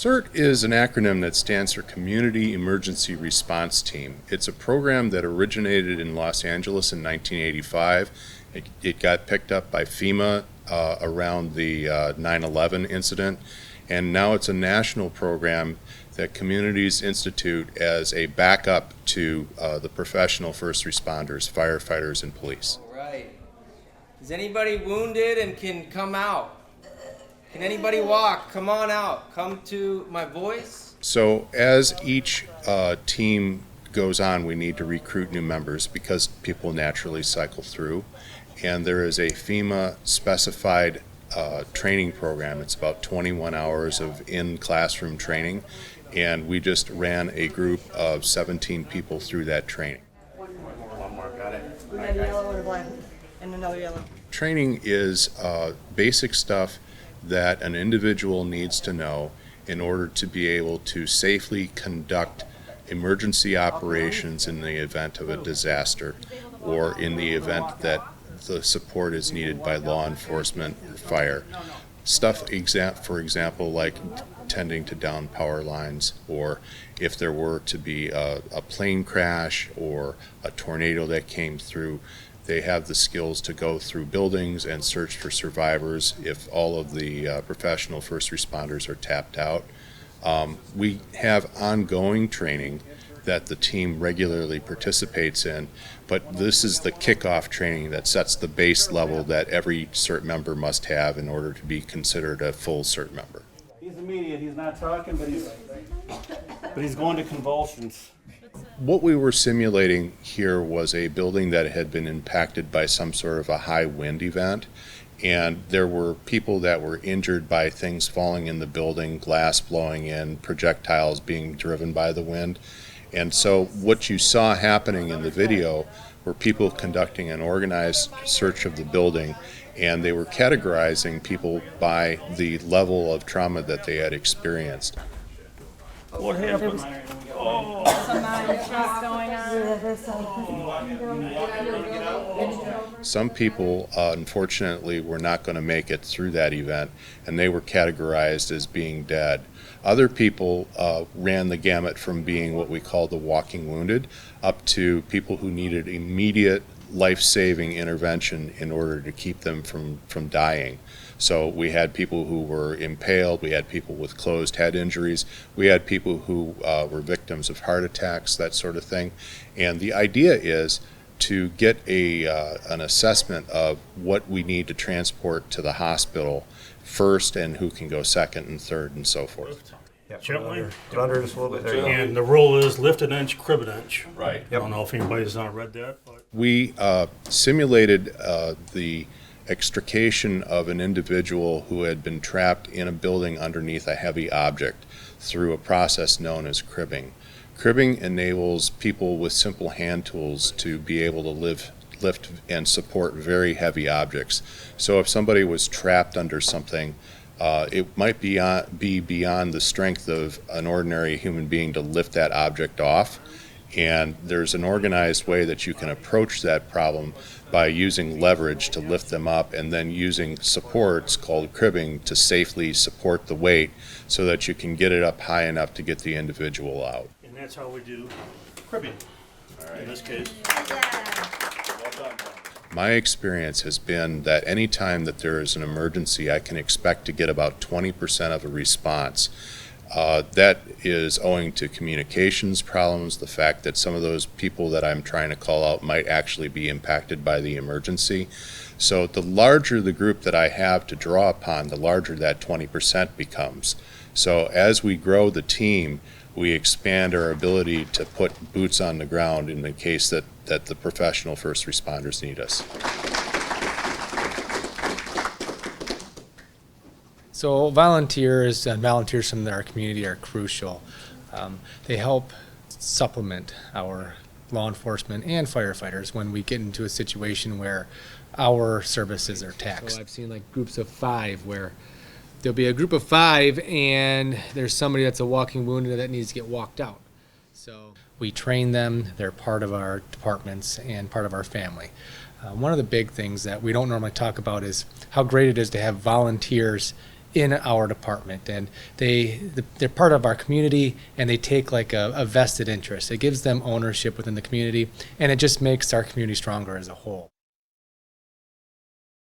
CERT is an acronym that stands for Community Emergency Response Team. It's a program that originated in Los Angeles in 1985. It got picked up by FEMA around the 9/11 incident, and now it's a national program that communities institute as a backup to the professional first responders, firefighters, and police. All right. Is anybody wounded and can come out? Can anybody walk? Come on out. Come to my voice. So as each team goes on, we need to recruit new members because people naturally cycle through. And there is a FEMA specified training program. It's about 21 hours of in-classroom training. And we just ran a group of 17 people through that training. One more, got it. We got a yellow and a black, and another yellow. Training is basic stuff that an individual needs to know in order to be able to safely conduct emergency operations in the event of a disaster or in the event that the support is needed by law enforcement or fire. Stuff, for example, like tending to down power lines, or if there were to be a plane crash or a tornado that came through, they have the skills to go through buildings and search for survivors if all of the professional first responders are tapped out. We have ongoing training that the team regularly participates in, but this is the kickoff training that sets the base level that every CERT member must have in order to be considered a full CERT member. He's immediate, he's not talking, but he's going to convulsions. What we were simulating here was a building that had been impacted by some sort of a high wind event, and there were people that were injured by things falling in the building, glass blowing in, projectiles being driven by the wind. And so what you saw happening in the video were people conducting an organized search of the building, and they were categorizing people by the level of trauma that they had experienced. What happened? Some people, unfortunately, were not going to make it through that event, and they were categorized as being dead. Other people ran the gamut from being what we call the walking wounded up to people who needed immediate life-saving intervention in order to keep them from dying. So we had people who were impaled, we had people with closed head injuries, we had people who were victims of heart attacks, that sort of thing. And the idea is to get an assessment of what we need to transport to the hospital first and who can go second and third and so forth. Gently. Under just a little bit. There you go. And the rule is lift an inch, crib an inch. Right. I don't know if anybody's not read that, but. We simulated the extrication of an individual who had been trapped in a building underneath a heavy object through a process known as cribbing. Cribbing enables people with simple hand tools to be able to lift and support very heavy objects. So if somebody was trapped under something, it might be beyond the strength of an ordinary human being to lift that object off. And there's an organized way that you can approach that problem by using leverage to lift them up and then using supports called cribbing to safely support the weight so that you can get it up high enough to get the individual out. And that's how we do cribbing, in this case. My experience has been that any time that there is an emergency, I can expect to get about 20% of a response. That is owing to communications problems, the fact that some of those people that I'm trying to call out might actually be impacted by the emergency. So the larger the group that I have to draw upon, the larger that 20% becomes. So as we grow the team, we expand our ability to put boots on the ground in the case that the professional first responders need us. So volunteers and volunteers from our community are crucial. They help supplement our law enforcement and firefighters when we get into a situation where our services are taxed. So I've seen like groups of 5 where there'll be a group of 5 and there's somebody that's a walking wounded that needs to get walked out. So we train them, they're part of our departments and part of our family. One of the big things that we don't normally talk about is how great it is to have volunteers in our department, and they're part of our community, and they take like a vested interest. It gives them ownership within the community, and it just makes our community stronger as a whole.